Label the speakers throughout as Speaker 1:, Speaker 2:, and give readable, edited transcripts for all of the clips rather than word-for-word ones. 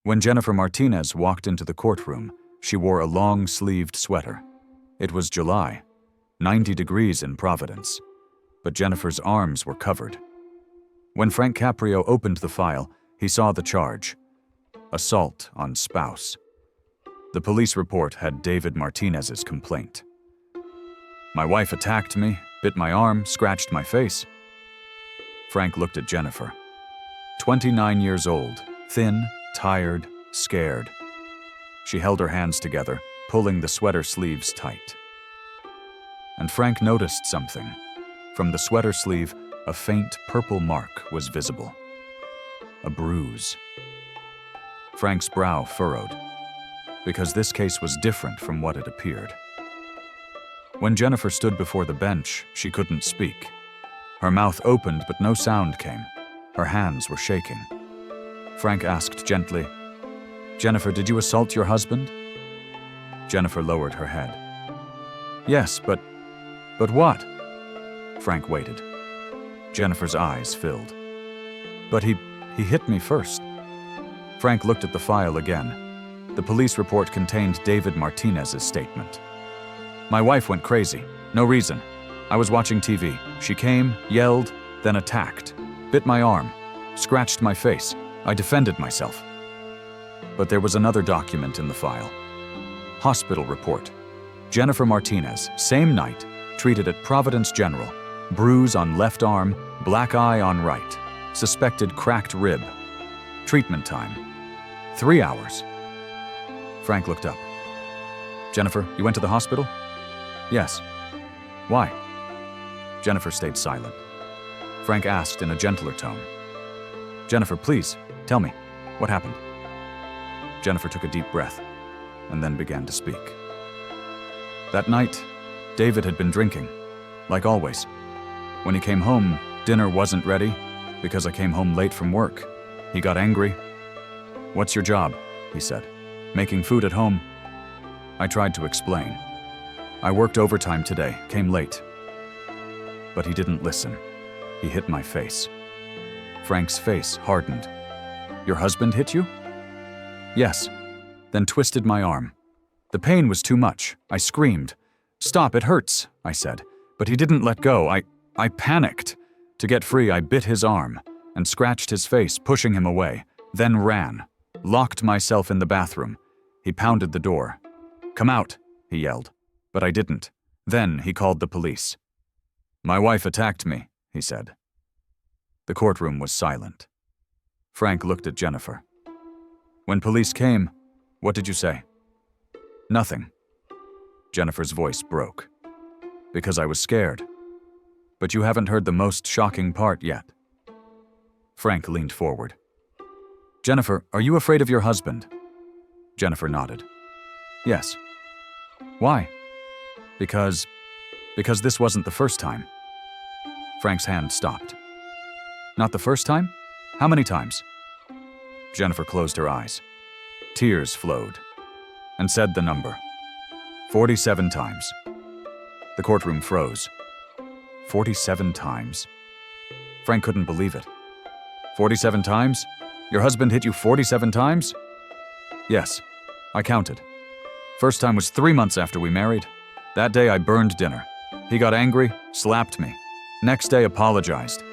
Speaker 1: When Jennifer Martinez walked into the courtroom, she wore a long-sleeved sweater. It was July, 90 degrees in Providence, but Jennifer's arms were covered. When Frank Caprio opened the file, he saw the charge: assault on spouse. The police report had David Martinez's complaint. My wife attacked me, bit my arm, scratched my face. Frank looked at Jennifer. 29 years old, thin, tired, scared. She held her hands together, pulling the sweater sleeves tight. And Frank noticed something. From the sweater sleeve, a faint purple mark was visible. A bruise. Frank's brow furrowed, because this case was different from what it appeared. When Jennifer stood before the bench, she couldn't speak. Her mouth opened, but no sound came. Her hands were shaking. Frank asked gently, "Jennifer, did you assault your husband?" Jennifer lowered her head. "Yes, but what?" Frank waited. Jennifer's eyes filled. "But he hit me first." Frank looked at the file again. The police report contained David Martinez's statement. "My wife went crazy. No reason. I was watching TV. She came, yelled, then attacked. Bit my arm. Scratched my face. I defended myself." But there was another document in the file. Hospital report. Jennifer Martinez, same night, treated at Providence General. Bruise on left arm, black eye on right. Suspected cracked rib. Treatment time: 3 hours. Frank looked up. "Jennifer, you went to the hospital?" "Yes." "Why?" Jennifer stayed silent. Frank asked in a gentler tone, "Jennifer, please, tell me, what happened?" Jennifer took a deep breath and then began to speak. That night, David had been drinking, like always. When he came home, dinner wasn't ready because I came home late from work. He got angry. "What's your job?" he said. "Making food at home?" I tried to explain. "I worked overtime today, came late." But he didn't listen. He hit my face. Frank's face hardened. "Your husband hit you?" "Yes." Then twisted my arm. The pain was too much. I screamed. "Stop, it hurts," I said. But he didn't let go. I panicked. To get free, I bit his arm and scratched his face, pushing him away, then ran. Locked myself in the bathroom. He pounded the door. "Come out," he yelled. But I didn't. Then he called the police. "My wife attacked me," he said. The courtroom was silent. Frank looked at Jennifer. "When police came, what did you say?" "Nothing." Jennifer's voice broke. "Because I was scared. But you haven't heard the most shocking part yet." Frank leaned forward. "Jennifer, are you afraid of your husband?" Jennifer nodded. "Yes." "Why?" Because this wasn't the first time." Frank's hand stopped. "Not the first time? How many times?" Jennifer closed her eyes. Tears flowed, and said the number. 47 times. The courtroom froze. 47 times? Frank couldn't believe it. 47 times? Your husband hit you 47 times? Yes, I counted. First time was 3 months after we married. That day I burned dinner. He got angry, slapped me. Next day apologized.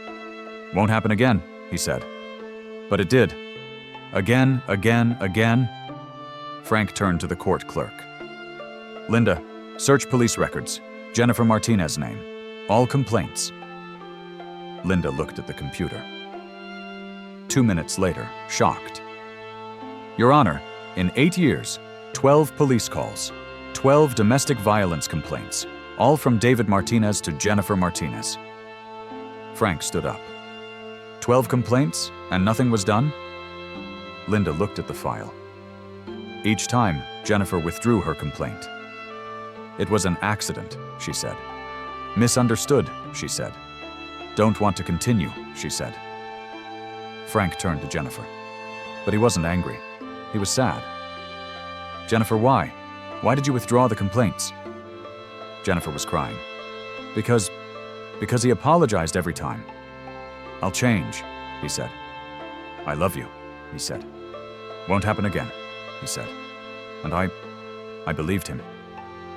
Speaker 1: "Won't happen again," he said. But it did. Again, again, again. Frank turned to the court clerk. "Linda, search police records. Jennifer Martinez name. All complaints." Linda looked at the computer. 2 minutes later, shocked. "Your Honor, in 8 years, 12 police calls, 12 domestic violence complaints, all from David Martinez to Jennifer Martinez." Frank stood up. 12 complaints, and nothing was done? Linda looked at the file. Each time, Jennifer withdrew her complaint. "It was an accident," she said. "Misunderstood," she said. "Don't want to continue," she said. Frank turned to Jennifer. But he wasn't angry. He was sad. "Jennifer, why? Why did you withdraw the complaints?" Jennifer was crying. Because he apologized every time." "I'll change," he said. "I love you," he said. Won't happen again, he said. And I believed him.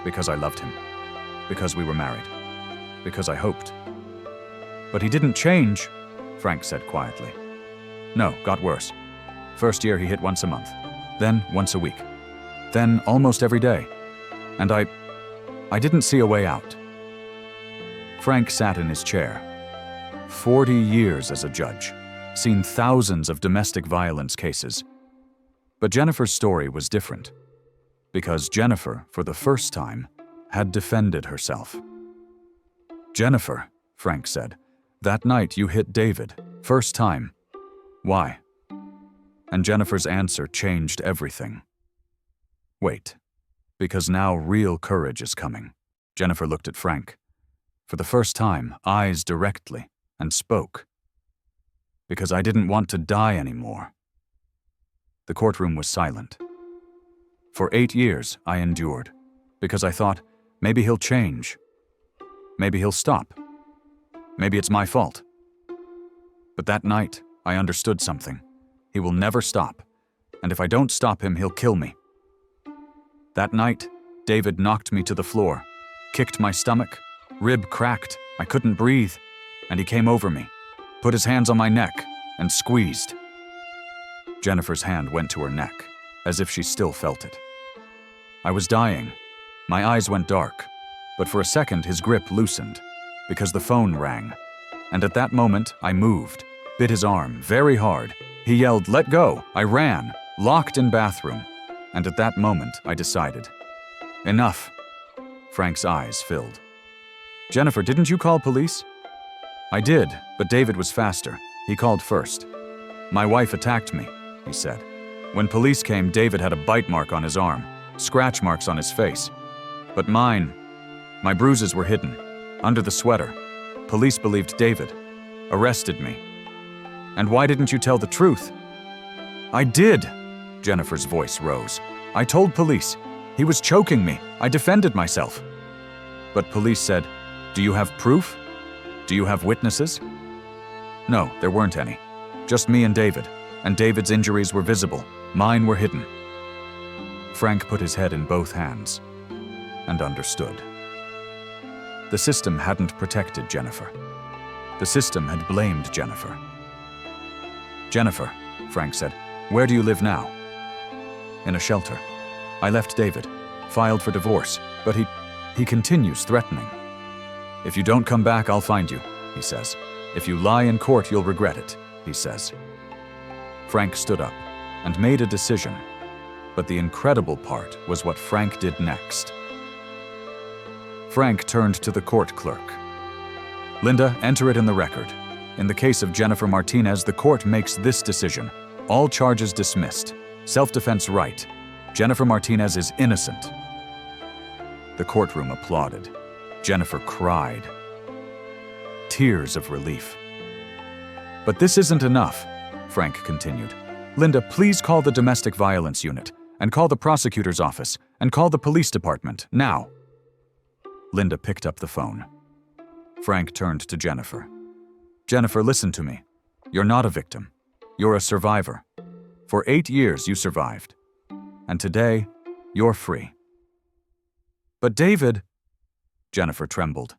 Speaker 1: Because I loved him. Because we were married. Because I hoped. But he didn't change, Frank said quietly. No, got worse. First year he hit once a month. Then once a week. Then almost every day. And I didn't see a way out. Frank sat in his chair. 40 years as a judge. Seen thousands of domestic violence cases. But Jennifer's story was different. Because Jennifer, for the first time, had defended herself. Jennifer, Frank said, that night you hit David. First time. Why? And Jennifer's answer changed everything. Wait. Because now real courage is coming. Jennifer looked at Frank. For the first time, eyes directly, and spoke. Because I didn't want to die anymore. The courtroom was silent. For 8 years, I endured, because I thought, maybe he'll change. Maybe he'll stop. Maybe it's my fault. But that night, I understood something. He will never stop, and if I don't stop him, he'll kill me. That night, David knocked me to the floor, kicked my stomach, rib cracked, I couldn't breathe, and he came over me, put his hands on my neck, and squeezed. Jennifer's hand went to her neck, as if she still felt it. I was dying. My eyes went dark, but for a second his grip loosened, because the phone rang. And at that moment, I moved, bit his arm very hard. He yelled, "Let go!" I ran, locked in bathroom. And at that moment, I decided. Enough. Frank's eyes filled. Jennifer, didn't you call police? I did, but David was faster. He called first. My wife attacked me, he said. When police came, David had a bite mark on his arm, scratch marks on his face. But my bruises were hidden, under the sweater. Police believed David, arrested me. And why didn't you tell the truth? I did, Jennifer's voice rose. I told police. He was choking me. I defended myself. But police said, do you have proof? Do you have witnesses? No, there weren't any. Just me and David's injuries were visible. Mine were hidden. Frank put his head in both hands and understood. The system hadn't protected Jennifer. The system had blamed Jennifer. Jennifer, Frank said, where do you live now? In a shelter. I left David, filed for divorce, but he continues threatening. If you don't come back, I'll find you, he says. If you lie in court, you'll regret it, he says. Frank stood up and made a decision, but the incredible part was what Frank did next. Frank turned to the court clerk. Linda, enter it in the record. In the case of Jennifer Martinez, the court makes this decision. All charges dismissed. Self-defense right. Jennifer Martinez is innocent. The courtroom applauded. Jennifer cried. Tears of relief. But this isn't enough, Frank continued. Linda, please call the domestic violence unit, and call the prosecutor's office, and call the police department, now. Linda picked up the phone. Frank turned to Jennifer. Jennifer, listen to me. You're not a victim. You're a survivor. For 8 years you survived. And today, you're free. But David, Jennifer trembled.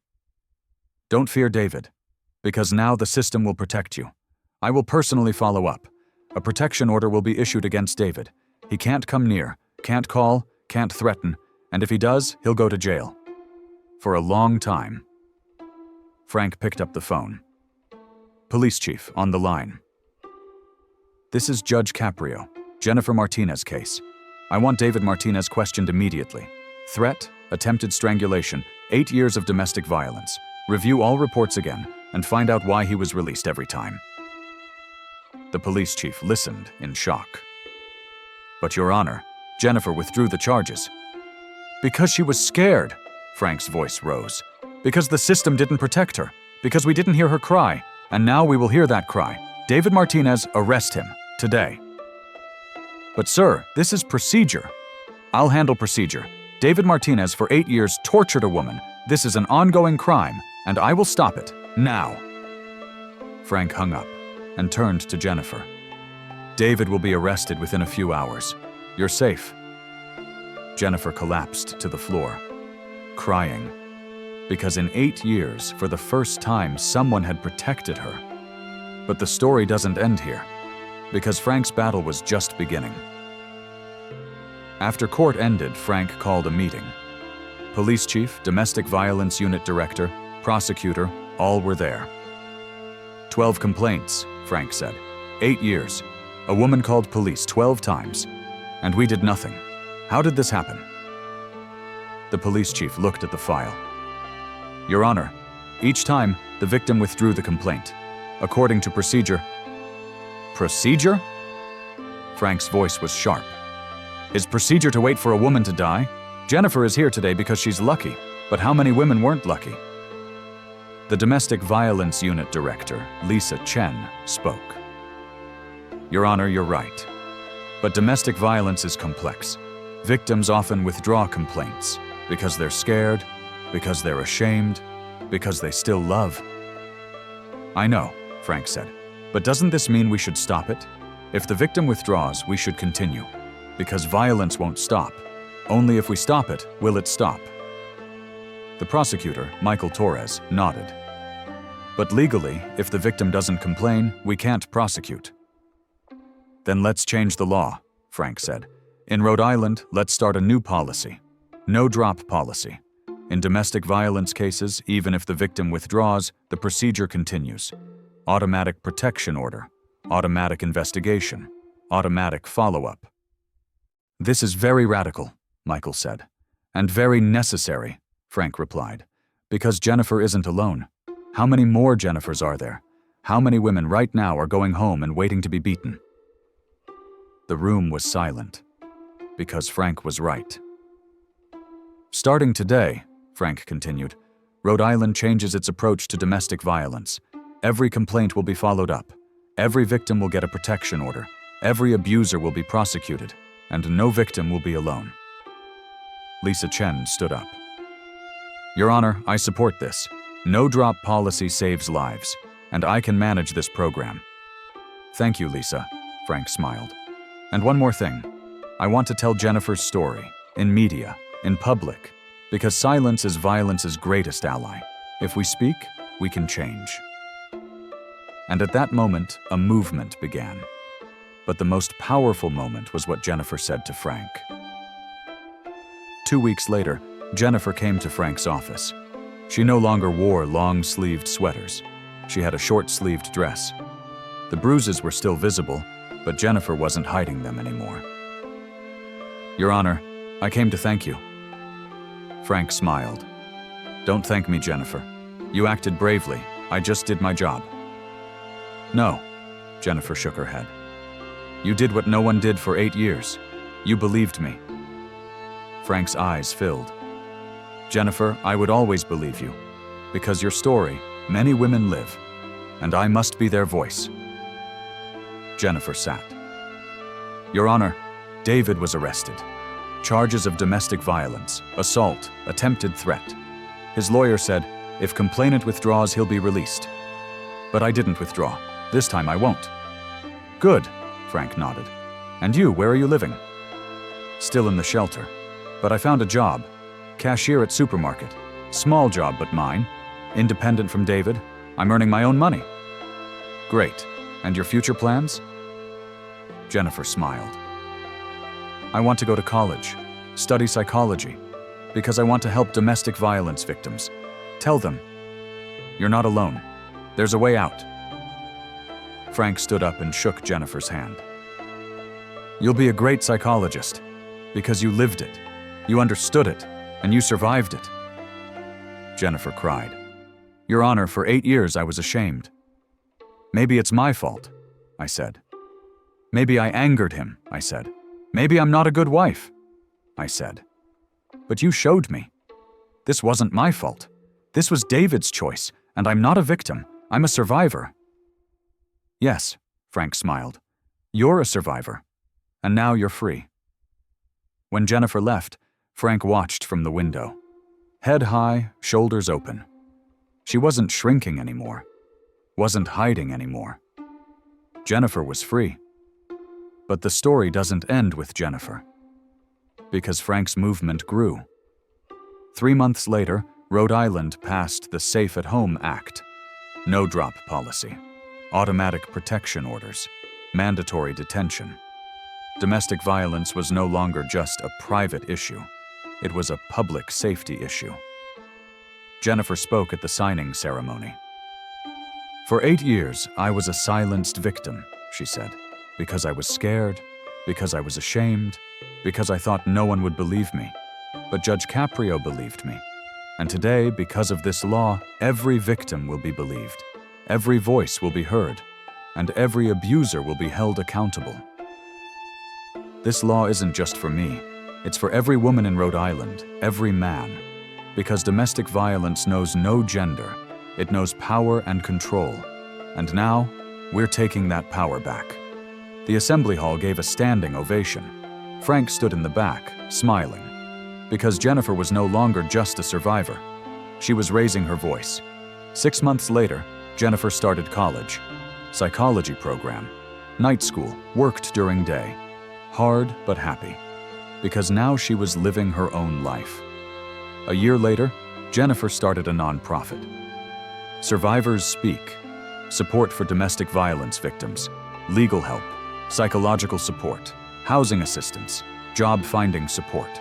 Speaker 1: Don't fear David, because now the system will protect you. I will personally follow up. A protection order will be issued against David. He can't come near, can't call, can't threaten, and if he does, he'll go to jail. For a long time. Frank picked up the phone. Police chief, on the line. This is Judge Caprio, Jennifer Martinez case. I want David Martinez questioned immediately. Threat, attempted strangulation, 8 years of domestic violence. Review all reports again and find out why he was released every time. The police chief listened in shock. But Your Honor, Jennifer withdrew the charges. Because she was scared, Frank's voice rose. Because the system didn't protect her. Because we didn't hear her cry. And now we will hear that cry. David Martinez, arrest him. Today. But sir, this is procedure. I'll handle procedure. David Martinez for 8 years tortured a woman. This is an ongoing crime, and I will stop it. Now. Frank hung up and turned to Jennifer. David will be arrested within a few hours. You're safe." Jennifer collapsed to the floor, crying, because in 8 years, for the first time, someone had protected her. But the story doesn't end here, because Frank's battle was just beginning. After court ended, Frank called a meeting. Police chief, domestic violence unit director, prosecutor, all were there. 12 complaints, Frank said. 8 years. A woman called police 12 times, and we did nothing. How did this happen? The police chief looked at the file. "Your Honor, each time the victim withdrew the complaint. According to procedure." "Procedure?" Frank's voice was sharp. "Is procedure to wait for a woman to die? Jennifer is here today because she's lucky, but how many women weren't lucky?" The domestic violence unit director, Lisa Chen, spoke. "Your Honor, you're right. But domestic violence is complex. Victims often withdraw complaints because they're scared, because they're ashamed, because they still love." "I know," Frank said, "but doesn't this mean we should stop it? If the victim withdraws, we should continue, because violence won't stop. Only if we stop it, will it stop." The prosecutor, Michael Torres, nodded. "But legally, if the victim doesn't complain, we can't prosecute." "Then let's change the law," Frank said. "In Rhode Island, let's start a new policy. No drop policy. In domestic violence cases, even if the victim withdraws, the procedure continues. Automatic protection order, automatic investigation, automatic follow-up." "This is very radical," Michael said. "And very necessary," Frank replied, "because Jennifer isn't alone. How many more Jennifers are there? How many women right now are going home and waiting to be beaten?" The room was silent, because Frank was right. "Starting today," Frank continued, "Rhode Island changes its approach to domestic violence. Every complaint will be followed up. Every victim will get a protection order. Every abuser will be prosecuted, and no victim will be alone." Lisa Chen stood up. "Your Honor, I support this. No drop policy saves lives, and I can manage this program." "Thank you, Lisa," Frank smiled. "And one more thing. I want to tell Jennifer's story, in media, in public, because silence is violence's greatest ally. If we speak, we can change." And at that moment, a movement began. But the most powerful moment was what Jennifer said to Frank. 2 weeks later, Jennifer came to Frank's office. She no longer wore long-sleeved sweaters. She had a short-sleeved dress. The bruises were still visible, but Jennifer wasn't hiding them anymore. "Your Honor, I came to thank you." Frank smiled. "Don't thank me, Jennifer. You acted bravely. I just did my job." "No," Jennifer shook her head. "You did what no one did for 8 years. You believed me." Frank's eyes filled. "Jennifer, I would always believe you, because your story, many women live, and I must be their voice." Jennifer sat. "Your Honor, David was arrested. Charges of domestic violence, assault, attempted threat. His lawyer said, if complainant withdraws, he'll be released. But I didn't withdraw. This time I won't." "Good," Frank nodded. "And you, where are you living?" "Still in the shelter. But I found a job. Cashier at supermarket. Small job, but mine. Independent from David. I'm earning my own money." "Great. And your future plans?" Jennifer smiled. "I want to go to college, study psychology, because I want to help domestic violence victims. Tell them, you're not alone. There's a way out." Frank stood up and shook Jennifer's hand. "You'll be a great psychologist, because you lived it, you understood it, and you survived it." Jennifer cried. "Your Honor, for 8 years I was ashamed. Maybe it's my fault," I said. "Maybe I angered him," I said. "Maybe I'm not a good wife," I said. "But you showed me. This wasn't my fault. This was David's choice, and I'm not a victim. I'm a survivor." "Yes," Frank smiled. "You're a survivor, and now you're free." When Jennifer left, Frank watched from the window. Head high, shoulders open. She wasn't shrinking anymore, wasn't hiding anymore. Jennifer was free. But the story doesn't end with Jennifer, because Frank's movement grew. 3 months later, Rhode Island passed the Safe at Home Act. No-drop policy, automatic protection orders, mandatory detention. Domestic violence was no longer just a private issue. It was a public safety issue. Jennifer spoke at the signing ceremony. "For 8 years, I was a silenced victim," she said, "because I was scared, because I was ashamed, because I thought no one would believe me. But Judge CAPRÍO believed me. And today, because of this law, every victim will be believed, every voice will be heard, and every abuser will be held accountable. This law isn't just for me. It's for every woman in Rhode Island, every man. Because domestic violence knows no gender. It knows power and control. And now, we're taking that power back." The assembly hall gave a standing ovation. Frank stood in the back, smiling. Because Jennifer was no longer just a survivor. She was raising her voice. 6 months later, Jennifer started college. Psychology program. Night school, worked during day. Hard but happy. Because now she was living her own life. A year later, Jennifer started a nonprofit. Survivors Speak. Support for domestic violence victims. Legal help. Psychological support. Housing assistance. Job-finding support.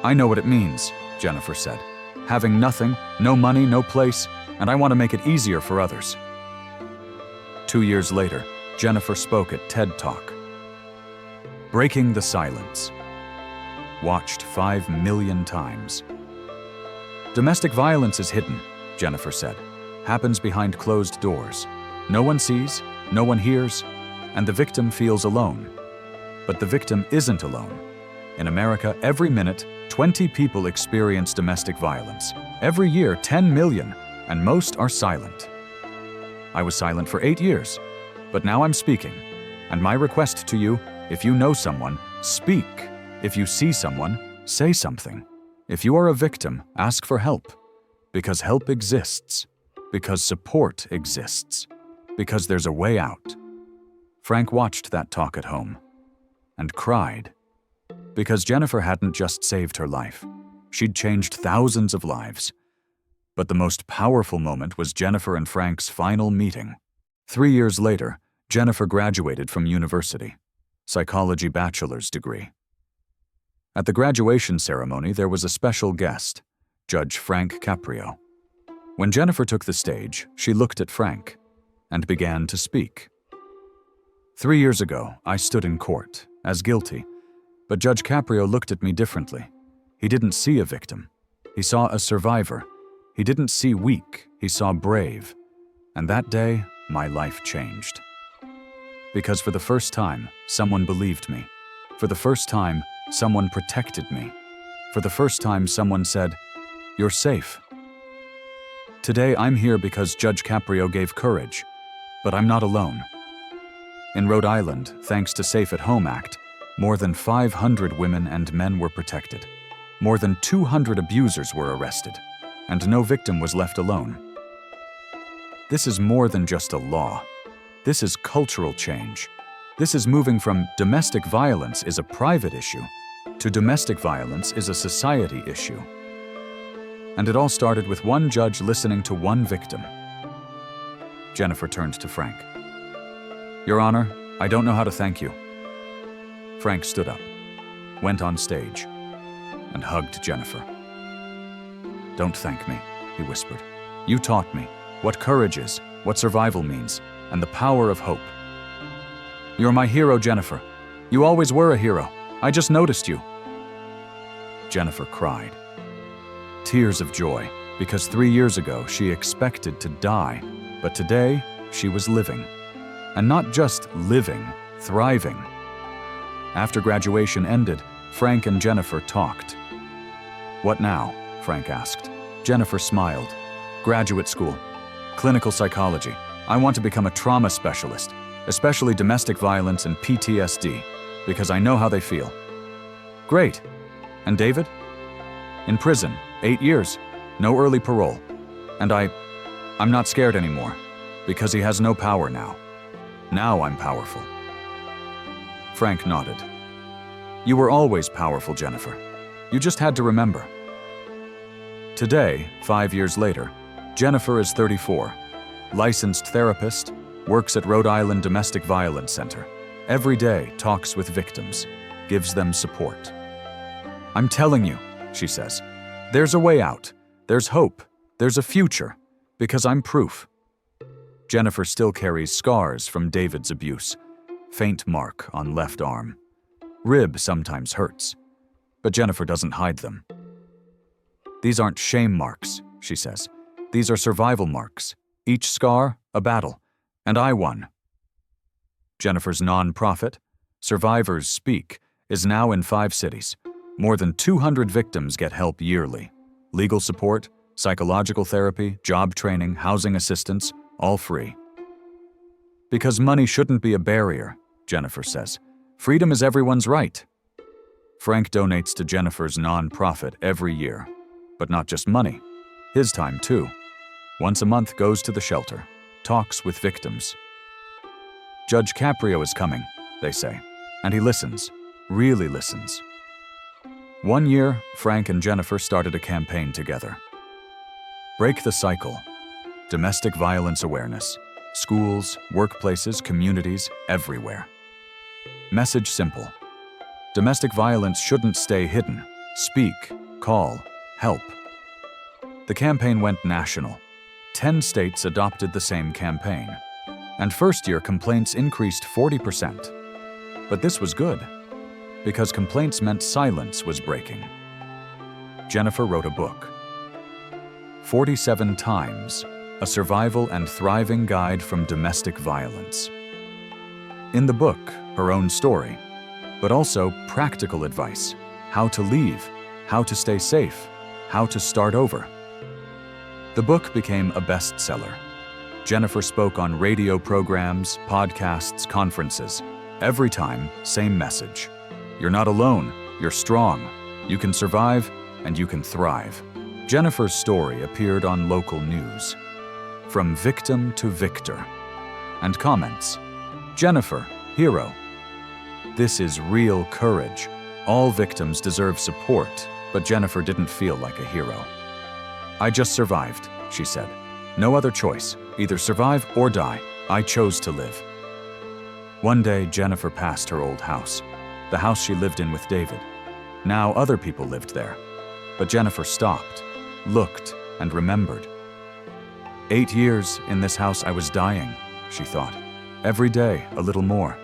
Speaker 1: "I know what it means," Jennifer said. "Having nothing, no money, no place, and I want to make it easier for others." 2 years later, Jennifer spoke at TED Talk. Breaking the silence. Watched 5 million times. "Domestic violence is hidden," Jennifer said. "Happens behind closed doors. No one sees, no one hears, and the victim feels alone. But the victim isn't alone. In America, every minute, 20 people experience domestic violence. Every year, 10 million, and most are silent. I was silent for 8 years, but now I'm speaking. And my request to you, if you know someone, speak. If you see someone, say something. If you are a victim, ask for help. Because help exists. Because support exists. Because there's a way out." Frank watched that talk at home and cried. Because Jennifer hadn't just saved her life. She'd changed thousands of lives. But the most powerful moment was Jennifer and Frank's final meeting. 3 years later, Jennifer graduated from university. Psychology bachelor's degree. At the graduation ceremony, there was a special guest, Judge Frank Caprio. When Jennifer took the stage, she looked at Frank and began to speak. 3 years ago, I stood in court, as guilty, but Judge Caprio looked at me differently. He didn't see a victim. He saw a survivor. He didn't see weak, he saw brave. And that day, my life changed. Because for the first time, someone believed me. For the first time, someone protected me. For the first time, someone said, "You're safe." Today, I'm here because Judge Caprio gave courage, but I'm not alone. In Rhode Island, thanks to Safe at Home Act, more than 500 women and men were protected. More than 200 abusers were arrested, and no victim was left alone. This is more than just a law. This is cultural change. This is moving from domestic violence is a private issue to domestic violence is a society issue. And it all started with one judge listening to one victim. Jennifer turned to Frank. "Your Honor, I don't know how to thank you." Frank stood up, went on stage, and hugged Jennifer. "Don't thank me," he whispered. "You taught me what courage is, what survival means, and the power of hope. You're my hero, Jennifer. You always were a hero. I just noticed you." Jennifer cried. Tears of joy, because 3 years ago she expected to die, but today she was living. And not just living, thriving. After graduation ended, Frank and Jennifer talked. "What now?" Frank asked. Jennifer smiled. "Graduate school. Clinical psychology. I want to become a trauma specialist, especially domestic violence and PTSD, because I know how they feel." "Great. And David?" "In prison, 8 years, no early parole. And I'm not scared anymore, because he has no power now. Now I'm powerful." Frank nodded. You were always powerful, Jennifer. You just had to remember. Today, 5 years later, Jennifer is 34, licensed therapist, works at Rhode Island Domestic Violence Center. Every day talks with victims, gives them support. I'm telling you, she says, there's a way out, there's hope, there's a future, because I'm proof. Jennifer still carries scars from David's abuse, faint mark on left arm. Rib sometimes hurts, but Jennifer doesn't hide them. These aren't shame marks, she says. These are survival marks. Each scar, a battle, and I won. Jennifer's nonprofit, Survivors Speak, is now in 5 cities. More than 200 victims get help yearly. Legal support, psychological therapy, job training, housing assistance, all free. Because money shouldn't be a barrier, Jennifer says. Freedom is everyone's right. Frank donates to Jennifer's nonprofit every year. But not just money. His time, too. Once a month goes to the shelter, talks with victims. Judge CAPRÍO is coming, they say, and he listens, really listens. One year, Frank and Jennifer started a campaign together. Break the cycle. Domestic violence awareness. Schools, workplaces, communities, everywhere. Message simple. Domestic violence shouldn't stay hidden. Speak, call, help. The campaign went national. 10 states adopted the same campaign. And first-year complaints increased 40%. But this was good, because complaints meant silence was breaking. Jennifer wrote a book. 47 Times, A Survival and Thriving Guide from Domestic Violence. In the book, her own story, but also practical advice, how to leave, how to stay safe, how to start over. The book became a bestseller. Jennifer spoke on radio programs, podcasts, conferences. Every time, same message. You're not alone, you're strong. You can survive, and you can thrive. Jennifer's story appeared on local news. From victim to victor. And comments. Jennifer, hero. This is real courage. All victims deserve support, but Jennifer didn't feel like a hero. I just survived, she said. No other choice. Either survive or die. I chose to live. One day, Jennifer passed her old house, the house she lived in with David. Now other people lived there. But Jennifer stopped, looked, and remembered. 8 years in this house I was dying, she thought. Every day, a little more.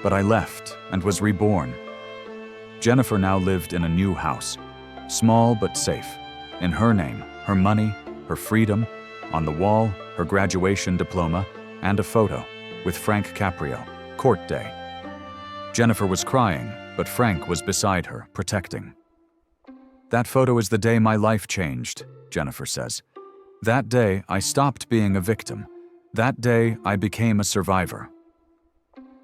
Speaker 1: But I left and was reborn. Jennifer now lived in a new house, small but safe. In her name, her money, her freedom, on the wall, her graduation diploma, and a photo with Frank Caprio, court day. Jennifer was crying, but Frank was beside her, protecting. That photo is the day my life changed, Jennifer says. That day, I stopped being a victim. That day, I became a survivor.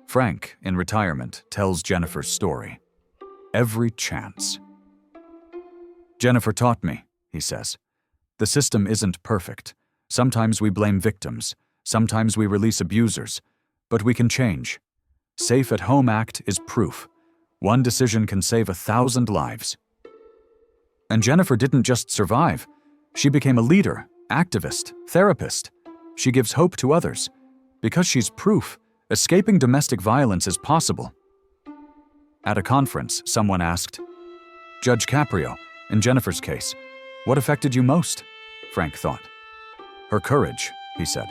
Speaker 1: Frank, in retirement, tells Jennifer's story. Every chance. Jennifer taught me, he says. The system isn't perfect. Sometimes we blame victims. Sometimes we release abusers. But we can change. Safe at Home Act is proof. One decision can save 1,000 lives. And Jennifer didn't just survive. She became a leader, activist, therapist. She gives hope to others. Because she's proof, escaping domestic violence is possible. At a conference, someone asked, Judge CAPRÍO, in Jennifer's case, what affected you most? Frank thought. Her courage, he said.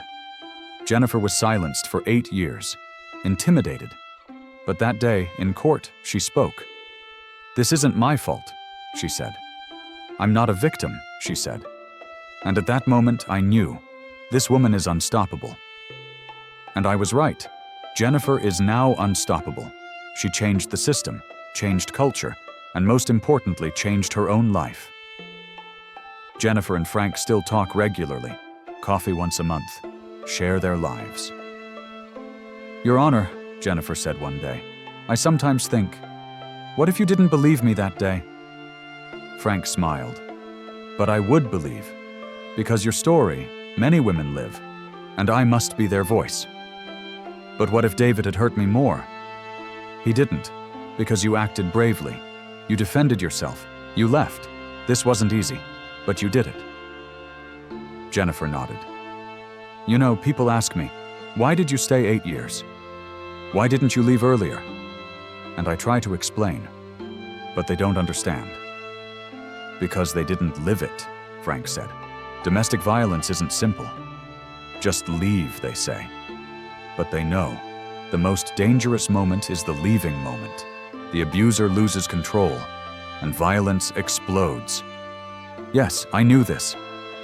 Speaker 1: Jennifer was silenced for 8 years, intimidated. But that day, in court, she spoke. This isn't my fault, she said. I'm not a victim, she said. And at that moment, I knew, this woman is unstoppable. And I was right. Jennifer is now unstoppable. She changed the system, changed culture, and most importantly, changed her own life. Jennifer and Frank still talk regularly, coffee once a month, share their lives. Your Honor, Jennifer said one day, I sometimes think, what if you didn't believe me that day? Frank smiled. But I would believe, because your story, many women live, and I must be their voice. But what if David had hurt me more? He didn't, because you acted bravely. You defended yourself. You left. This wasn't easy, but you did it. Jennifer nodded. You know, people ask me, why did you stay 8 years? Why didn't you leave earlier? And I try to explain, but they don't understand. Because they didn't live it, Frank said. Domestic violence isn't simple. Just leave, they say. But they know. The most dangerous moment is the leaving moment. The abuser loses control, and violence explodes. Yes, I knew this.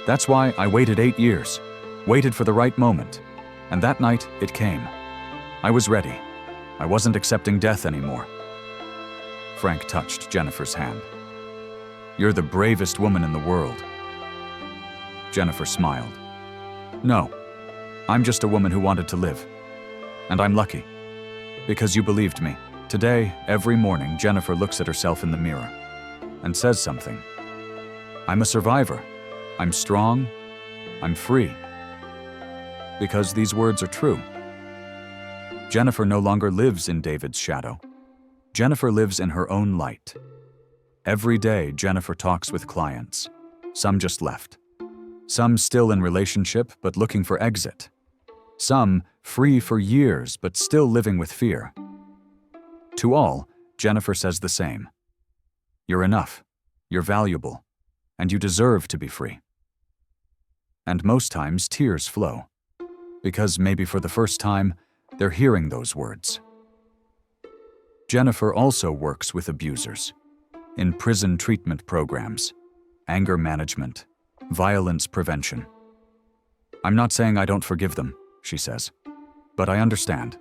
Speaker 1: That's why I waited 8 years, waited for the right moment. And that night, it came. I was ready. I wasn't accepting death anymore. Frank touched Jennifer's hand. You're the bravest woman in the world. Jennifer smiled. No, I'm just a woman who wanted to live. And I'm lucky. Because you believed me. Today, every morning, Jennifer looks at herself in the mirror and says something. I'm a survivor. I'm strong. I'm free. Because these words are true. Jennifer no longer lives in David's shadow. Jennifer lives in her own light. Every day, Jennifer talks with clients. Some just left. Some still in relationship but looking for exit. Some free for years but still living with fear. To all, Jennifer says the same. You're enough, you're valuable, and you deserve to be free. And most times tears flow, because maybe for the first time, they're hearing those words. Jennifer also works with abusers, in prison treatment programs, anger management, violence prevention. I'm not saying I don't forgive them, she says, but I understand.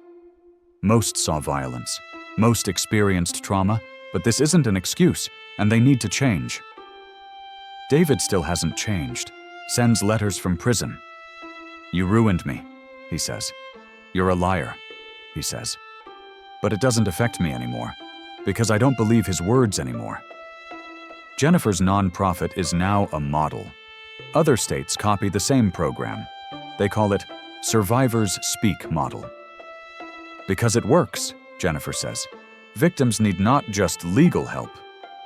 Speaker 1: Most saw violence, most experienced trauma, but this isn't an excuse, and they need to change. David still hasn't changed, sends letters from prison. You ruined me, he says. You're a liar, he says. But it doesn't affect me anymore, because I don't believe his words anymore. Jennifer's nonprofit is now a model. Other states copy the same program. They call it Survivors Speak Model. Because it works, Jennifer says. Victims need not just legal help.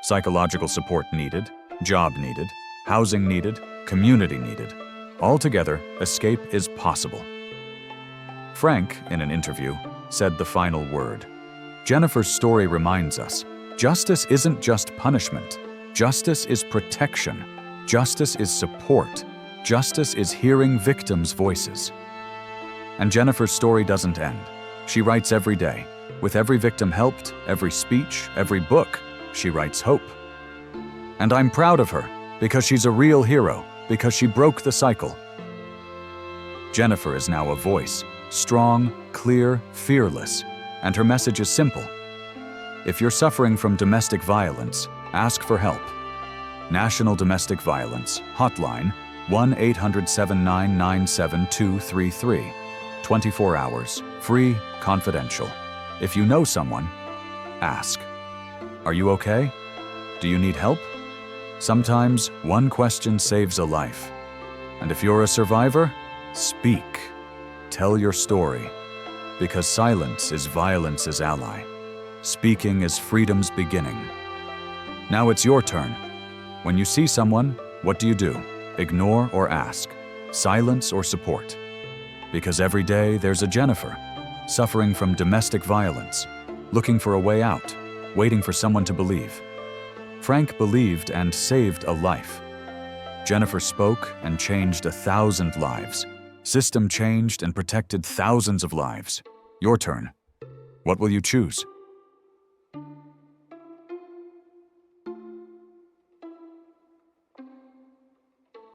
Speaker 1: Psychological support needed, job needed, housing needed, community needed. Altogether, escape is possible. Frank, in an interview, said the final word. Jennifer's story reminds us, justice isn't just punishment. Justice is protection. Justice is support. Justice is hearing victims' voices. And Jennifer's story doesn't end. She writes every day. With every victim helped, every speech, every book, she writes hope. And I'm proud of her, because she's a real hero, because she broke the cycle. Jennifer is now a voice, strong, clear, fearless, and her message is simple. If you're suffering from domestic violence, ask for help. National Domestic Violence Hotline 1-800-799-7233. 24 hours, free, confidential. If you know someone, ask. Are you okay? Do you need help? Sometimes one question saves a life. And if you're a survivor, speak. Tell your story. Because silence is violence's ally. Speaking is freedom's beginning. Now it's your turn. When you see someone, what do? Ignore or ask? Silence or support? Because every day there's a Jennifer, suffering from domestic violence, looking for a way out, waiting for someone to believe. Frank believed and saved a life. Jennifer spoke and changed 1,000 lives. System changed and protected thousands of lives. Your turn. What will you choose?